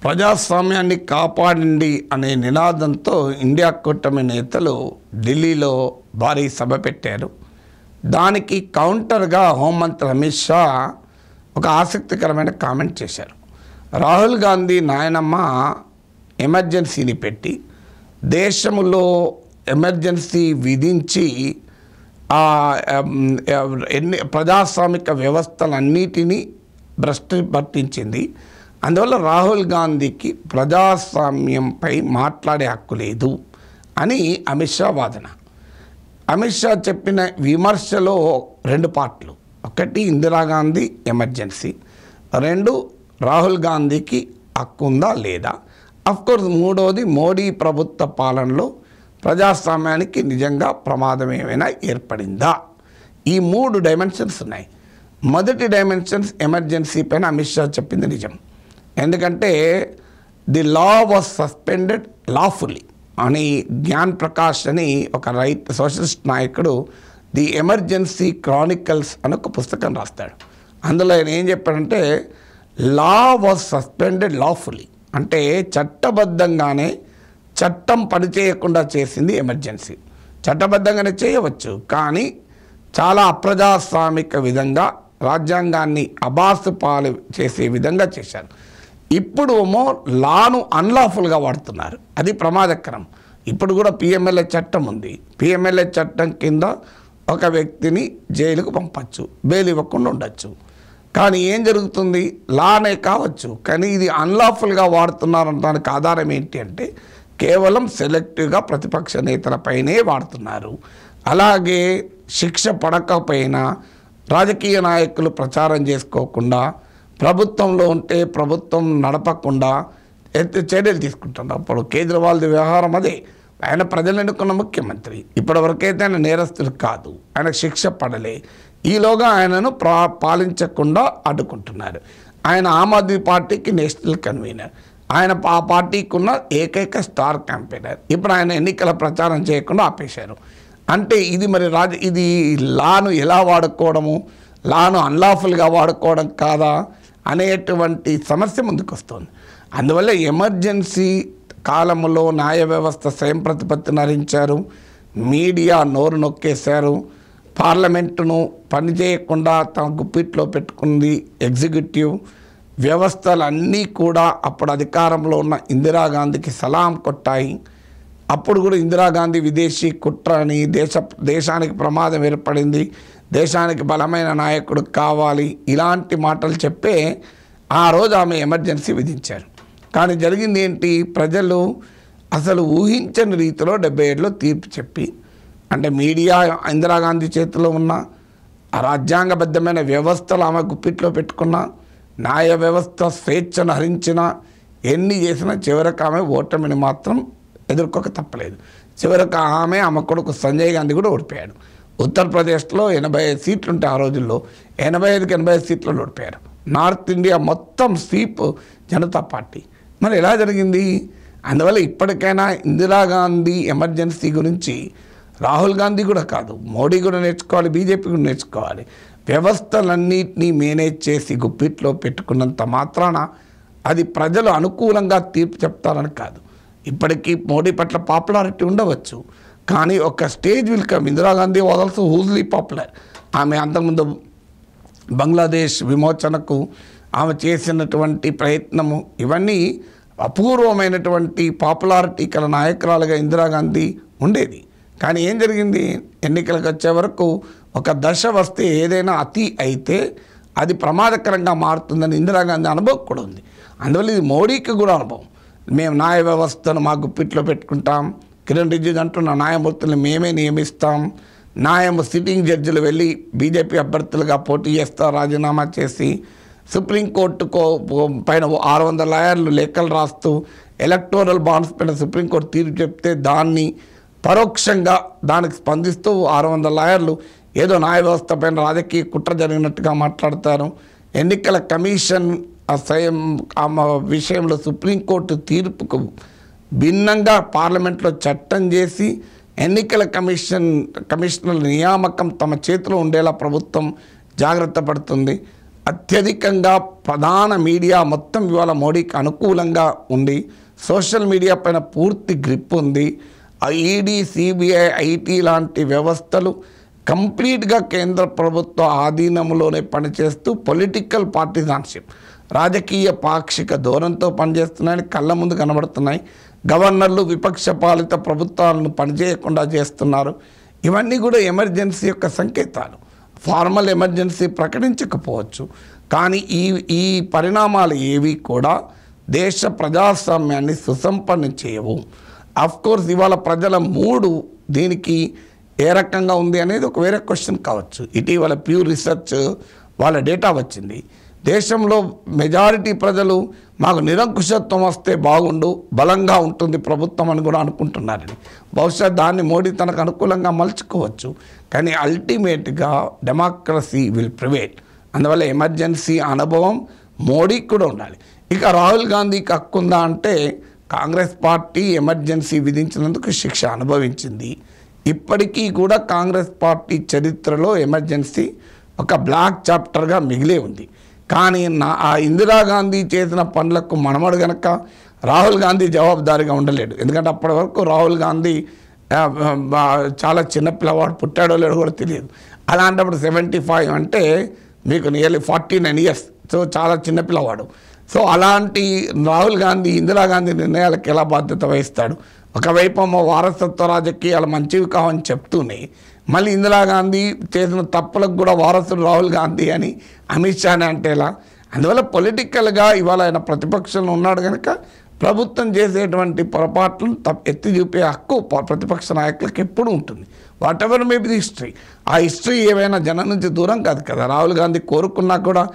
ప్రజాస్వామ్యాన్ని కాపాడండి అనే నినాదంతో ఇండియా కూటమి నేతలు ఢిల్లీలో భారీ సభ పెట్టారు. దానికి కౌంటర్గా హోంమంత్రి అమిత్ షా ఒక ఆసక్తికరమైన కామెంట్ చేశారు. రాహుల్ గాంధీ నాయనమ్మ ఎమర్జెన్సీని పెట్టి దేశంలో ఎమర్జెన్సీ విధించి ప్రజాస్వామిక వ్యవస్థలన్నిటినీ భ్రష్టు పట్టించింది. అందువల్ల రాహుల్ గాంధీకి ప్రజాస్వామ్యంపై మాట్లాడే హక్కు లేదు అని అమిత్ షా వాదన. అమిత్ షా చెప్పిన విమర్శలో రెండు పార్ట్లు. ఒకటి ఇందిరాగాంధీ ఎమర్జెన్సీ, రెండు రాహుల్ గాంధీకి హక్కు ఉందా లేదా. అఫ్కోర్స్ మూడోది మోడీ ప్రభుత్వ పాలనలో ప్రజాస్వామ్యానికి నిజంగా ప్రమాదం ఏమైనా ఏర్పడిందా. ఈ మూడు డైమెన్షన్స్ ఉన్నాయి. మొదటి డైమెన్షన్స్ ఎమర్జెన్సీ పైన అమిత్ షా చెప్పింది నిజం. ఎందుకంటే the law was suspended lawfully అని జ్ఞాన్ ప్రకాష్ అని ఒక సోషలిస్ట్ నాయకుడు ది ఎమర్జెన్సీ క్రానికల్స్ అని ఒక పుస్తకం రాస్తాడు. అందులో ఆయన ఏం చెప్పాడంటే లా వాజ్ సస్పెండెడ్ లాఫుల్లీ అంటే చట్టబద్ధంగానే చట్టం పనిచేయకుండా చేసింది ఎమర్జెన్సీ. చట్టబద్ధంగానే చేయవచ్చు, కానీ చాలా అప్రజాస్వామిక విధంగా రాజ్యాంగాన్ని అబాసు పాలు చేసే విధంగా చేశారు. ఇప్పుడు ఏమో లాను అన్లాఫుల్గా వాడుతున్నారు. అది ప్రమాదకరం. ఇప్పుడు కూడా పిఎంఎల్ఏ చట్టం ఉంది. పిఎంఎల్ఏ చట్టం కింద ఒక వ్యక్తిని జైలుకు పంపచ్చు, బెయిల్ ఇవ్వకుండా ఉండొచ్చు. కానీ ఏం జరుగుతుంది, లానే కావచ్చు, కానీ ఇది అన్లాఫుల్గా వాడుతున్నారనడానికి ఆధారం ఏంటి అంటే కేవలం సెలెక్టివ్గా ప్రతిపక్ష నేతలపైనే వాడుతున్నారు. అలాగే శిక్ష పడకపోయినా రాజకీయ నాయకులు ప్రచారం చేసుకోకుండా, ప్రభుత్వంలో ఉంటే ప్రభుత్వం నడపకుండా చర్యలు తీసుకుంటున్నారు. అప్పుడు కేజ్రీవాల్ వ్యవహారం అదే. ఆయన ప్రజలు ఎన్నుకున్న ముఖ్యమంత్రి, ఇప్పటివరకైతే ఆయన నేరస్తుడు కాదు, ఆయన శిక్ష పడలే. ఈలోగా ఆయనను పాలించకుండా అడ్డుకుంటున్నారు. ఆయన ఆమ్ ఆద్మీ పార్టీకి నేషనల్ కన్వీనర్, ఆయన ఆ పార్టీకి ఉన్న ఏకైక స్టార్ క్యాంపెయినర్. ఇప్పుడు ఆయన ఎన్నికల ప్రచారం చేయకుండా ఆపేశారు. అంటే ఇది మరి ఇది లాను ఎలా వాడుకోవడము, లాను అన్లాఫుల్గా వాడుకోవడం కాదా అనేటువంటి సమస్య ముందుకు వస్తుంది. అందువల్ల ఎమర్జెన్సీ కాలంలో న్యాయ వ్యవస్థ స్వయం ప్రతిపత్తిని హరించారు, మీడియా నోరు నొక్కేశారు, పార్లమెంటును పనిచేయకుండా తమ గుప్పిట్లో పెట్టుకుంది ఎగ్జిక్యూటివ్ వ్యవస్థలన్నీ కూడా. అప్పుడు అధికారంలో ఉన్న ఇందిరాగాంధీకి సలాం కొట్టాయి. అప్పుడు కూడా ఇందిరాగాంధీ విదేశీ కుట్ర అని, దేశానికి ప్రమాదం ఏర్పడింది, దేశానికి బలమైన నాయకుడు కావాలి, ఇలాంటి మాటలు చెప్పే ఆ రోజు ఆమె ఎమర్జెన్సీ విధించారు. కానీ జరిగింది ఏంటి, ప్రజలు అసలు ఊహించని రీతిలో 77లో తీర్పు చెప్పి, అంటే మీడియా ఇందిరాగాంధీ చేతిలో ఉన్న రాజ్యాంగబద్ధమైన వ్యవస్థలు ఆమె గుప్పిట్లో పెట్టుకున్న, న్యాయ వ్యవస్థ స్వేచ్ఛను హరించిన, ఎన్ని చేసినా చివరికి ఆమె ఓటమిని మాత్రం ఎదుర్కోక తప్పలేదు. చివరికి ఆమె కొడుకు సంజయ్ గాంధీ కూడా ఓడిపోయాడు. ఉత్తరప్రదేశ్లో 85 సీట్లు ఉంటే ఆ రోజుల్లో 85కి 85 సీట్లు ఓడిపోయారు. నార్త్ ఇండియా మొత్తం స్వీప్ జనతా పార్టీ. మరి ఎలా జరిగింది? అందువల్ల ఇప్పటికైనా ఇందిరాగాంధీ ఎమర్జెన్సీ గురించి రాహుల్ గాంధీ కూడా కాదు, మోడీ కూడా నేర్చుకోవాలి, బీజేపీ కూడా నేర్చుకోవాలి. వ్యవస్థలన్నింటినీ మేనేజ్ చేసి గుప్పిట్లో పెట్టుకున్నంత మాత్రాన అది ప్రజలు అనుకూలంగా తీర్పు చెప్తారని కాదు. ఇప్పటికీ మోడీ పట్ల పాపులారిటీ ఉండవచ్చు, కానీ ఒక stage will come. Indira Gandhi was also hugely popular. ఆమె అంతకుముందు బంగ్లాదేశ్ విమోచనకు ఆమె చేసినటువంటి ప్రయత్నము, ఇవన్నీ అపూర్వమైనటువంటి పాపులారిటీ గల నాయకురాలుగా ఇందిరాగాంధీ ఉండేది. కానీ ఏం జరిగింది, ఎన్నికలకు వచ్చే వరకు ఒక దశ వస్తే ఏదైనా అతి అయితే అది ప్రమాదకరంగా మారుతుందని ఇందిరాగాంధీ అనుభవం కూడా ఉంది. అందువల్ల ఇది మోడీకి కూడా అనుభవం. మేము న్యాయ వ్యవస్థను మా గుప్పిట్లో పెట్టుకుంటాం, కిరణ్ రిజిజు అంటున్న న్యాయమూర్తులను మేమే నియమిస్తాం, సిట్టింగ్ జడ్జిలు వెళ్ళి బీజేపీ అభ్యర్థులుగా పోటీ చేస్తారు రాజీనామా చేసి, సుప్రీంకోర్టు పైన 600 లాయర్లు లేఖలు రాస్తూ ఎలక్టోరల్ బాండ్స్ పైన సుప్రీంకోర్టు తీర్పు చెప్తే దాన్ని పరోక్షంగా దానికి స్పందిస్తూ 600 లాయర్లు ఏదో న్యాయ వ్యవస్థ పైన రాజకీయ కుట్ర జరిగినట్టుగా మాట్లాడతారు. ఎన్నికల కమిషన్ విషయంలో సుప్రీంకోర్టు తీర్పుకు భిన్నంగా పార్లమెంట్లో చట్టం చేసి ఎన్నికల కమిషనర్ల నియామకం తమ చేతిలో ఉండేలా ప్రభుత్వం జాగ్రత్త పడుతుంది. అత్యధికంగా ప్రధాన మీడియా మొత్తం ఇవాళ మోడీకి అనుకూలంగా ఉంది. సోషల్ మీడియా పైన పూర్తి గ్రిప్ ఉంది. ఈడీ, సిబిఐ, ఐటీ లాంటి వ్యవస్థలు కంప్లీట్గా కేంద్ర ప్రభుత్వ ఆధీనంలోనే పనిచేస్తూ పొలిటికల్ పార్టిజాన్షిప్, రాజకీయ పాక్షిక ధోరణితో పనిచేస్తున్నాయని కళ్ళ ముందు కనబడుతున్నాయి. గవర్నర్లు విపక్ష పాలిత ప్రభుత్వాలను పనిచేయకుండా చేస్తున్నారు. ఇవన్నీ కూడా ఎమర్జెన్సీ యొక్క సంకేతాలు. ఫార్మల్ ఎమర్జెన్సీ ప్రకటించకపోవచ్చు, కానీ ఈ పరిణామాలు ఏవి కూడా దేశ ప్రజాస్వామ్యాన్ని సుసంపన్నం చేయవు. అఫ్కోర్స్ ఇవాళ ప్రజల మూడు దీనికి ఏ రకంగా ఉంది అనేది ఒక వేరే క్వశ్చన్ కావచ్చు. ఇటీవల ప్యూ రీసెర్చ్ వాళ్ళ డేటా వచ్చింది. దేశంలో మెజారిటీ ప్రజలు మాకు నిరంకుశత్వం వస్తే బాగుండు, బలంగా ఉంటుంది ప్రభుత్వం అని కూడా అనుకుంటున్నారని. బహుశా దాన్ని మోడీ తనకు అనుకూలంగా మలుచుకోవచ్చు, కానీ అల్టిమేట్గా డెమోక్రసీ విల్ ప్రివేల్. అందువల్ల ఎమర్జెన్సీ అనుభవం మోడీకి కూడా ఉండాలి. ఇక రాహుల్ గాంధీకి హక్కు ఉందా అంటే, కాంగ్రెస్ పార్టీ ఎమర్జెన్సీ విధించినందుకు శిక్ష అనుభవించింది. ఇప్పటికీ కూడా కాంగ్రెస్ పార్టీ చరిత్రలో ఎమర్జెన్సీ ఒక బ్లాక్ చాప్టర్గా మిగిలే ఉంది. కానీ ఆ ఇందిరాగాంధీ చేసిన పనులకు మనమడు గనక రాహుల్ గాంధీ జవాబుదారీగా ఉండలేడు. ఎందుకంటే అప్పటి వరకు రాహుల్ గాంధీ చాలా చిన్న పిల్లవాడు, పుట్టాడో లేడో కూడా తెలియదు. అలాంటప్పుడు 75 అంటే మీకు నియర్లీ 49 years, సో చాలా చిన్న పిల్లవాడు. సో అలాంటి రాహుల్ గాంధీ ఇందిరాగాంధీ నిర్ణయాలకు ఎలా బాధ్యత వహిస్తాడు? ఒకవైపు వారసత్వ రాజకీయాలు మంచివి కావని చెప్తూనే మళ్ళీ ఇందిరాగాంధీ చేసిన తప్పులకు కూడా వారసుడు రాహుల్ గాంధీ అని అమిత్ షాని అంటే ఎలా? అందువల్ల పొలిటికల్గా ఇవాళ ఆయన ప్రతిపక్షంలో ఉన్నాడు కనుక ప్రభుత్వం చేసేటువంటి పొరపాట్లను ఎత్తి చూపే హక్కు ప్రతిపక్ష నాయకులకు ఎప్పుడు ఉంటుంది. What ever may be the history. ఆ హిస్టరీ ఏవైనా జనం నుంచి దూరం కాదు కదా. రాహుల్ గాంధీ కోరుకున్నా కూడా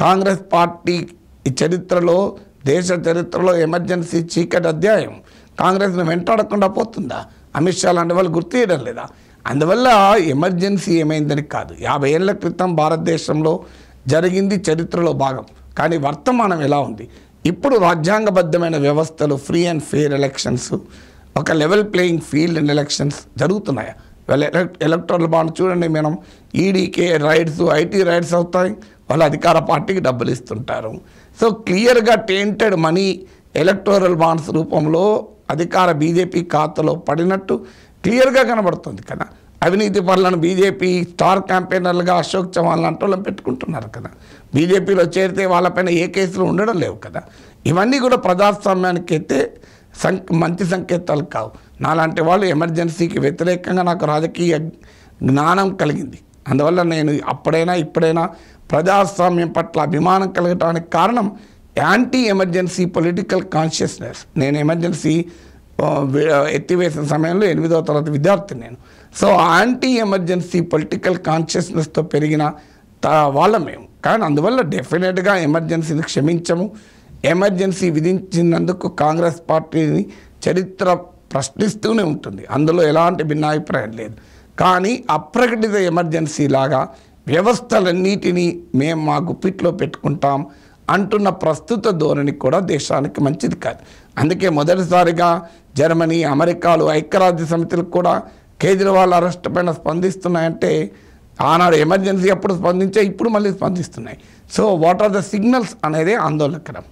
కాంగ్రెస్ పార్టీ చరిత్రలో, దేశ చరిత్రలో ఎమర్జెన్సీ చీకటి అధ్యాయం. కాంగ్రెస్ను వెంటాడకుండా పోతుందా? అమిత్ షా లాంటి వాళ్ళు గుర్తు చేయడం లేదా? అందువల్ల ఎమర్జెన్సీ ఏమైందని కాదు, 50 ఏళ్ల క్రితం భారతదేశంలో జరిగింది చరిత్రలో భాగం. కానీ వర్తమానం ఎలా ఉంది? ఇప్పుడు రాజ్యాంగబద్ధమైన వ్యవస్థలు, ఫ్రీ అండ్ ఫెయిర్ ఎలక్షన్స్, ఒక level playing field in elections జరుగుతున్నాయా? ఎలక్టోరల్ బాండ్ చూడండి, మనం ఈడీకే రైడ్స్, ఐటీ రైడ్స్ అవుతాయి, వాళ్ళు అధికార పార్టీకి డబ్బులు ఇస్తుంటారు. సో క్లియర్గా టేంటెడ్ మనీ ఎలక్టోరల్ బాండ్స్ రూపంలో అధికార బీజేపీ ఖాతాలో పడినట్టు క్లియర్గా కనబడుతుంది కదా. అవినీతి పనులను బీజేపీ స్టార్ క్యాంపెయినర్లుగా అశోక్ చవాన్ లాంటి వాళ్ళని పెట్టుకుంటున్నారు కదా. బీజేపీలో చేరితే వాళ్ళపైన ఏ కేసులు ఉండడం లేవు కదా. ఇవన్నీ కూడా ప్రజాస్వామ్యానికి అయితే మంచి సంకేతాలు కావు. నాలాంటి వాళ్ళు ఎమర్జెన్సీకి వ్యతిరేకంగా నాకు రాజకీయ జ్ఞానం కలిగింది. అందువల్ల నేను అప్పుడైనా ఇప్పుడైనా ప్రజాస్వామ్యం పట్ల అభిమానం కలగటానికి కారణం యాంటీ ఎమర్జెన్సీ పొలిటికల్ కాన్షియస్నెస్. నేను ఎమర్జెన్సీ ఎత్తివేసిన సమయంలో 8వ తరగతి విద్యార్థి నేను. సో యాంటీ ఎమర్జెన్సీ పొలిటికల్ కాన్షియస్నెస్తో పెరిగిన వాళ్ళం మేము. కానీ అందువల్ల డెఫినెట్గా ఎమర్జెన్సీని క్షమించము. ఎమర్జెన్సీ విధించినందుకు కాంగ్రెస్ పార్టీని చరిత్ర ప్రశ్నిస్తూనే ఉంటుంది, అందులో ఎలాంటి భిన్నాభిప్రాయం లేదు. కానీ అప్రకటిత ఎమర్జెన్సీ లాగా వ్యవస్థలన్నిటినీ మేము మా గుప్పిట్లో పెట్టుకుంటాం అంటున్న ప్రస్తుత ధోరణి కూడా దేశానికి మంచిది కాదు. అందుకే మొదటిసారిగా జర్మనీ, అమెరికాలు, ఐక్యరాజ్య సమితులు కూడా కేజ్రీవాల్ అరెస్ట్ పైన స్పందిస్తున్నాయంటే ఆనాడు ఎమర్జెన్సీ అప్పుడు స్పందించే ఇప్పుడు మళ్ళీ స్పందిస్తున్నాయి. So what are the signals అనేది ఆందోళనకరం.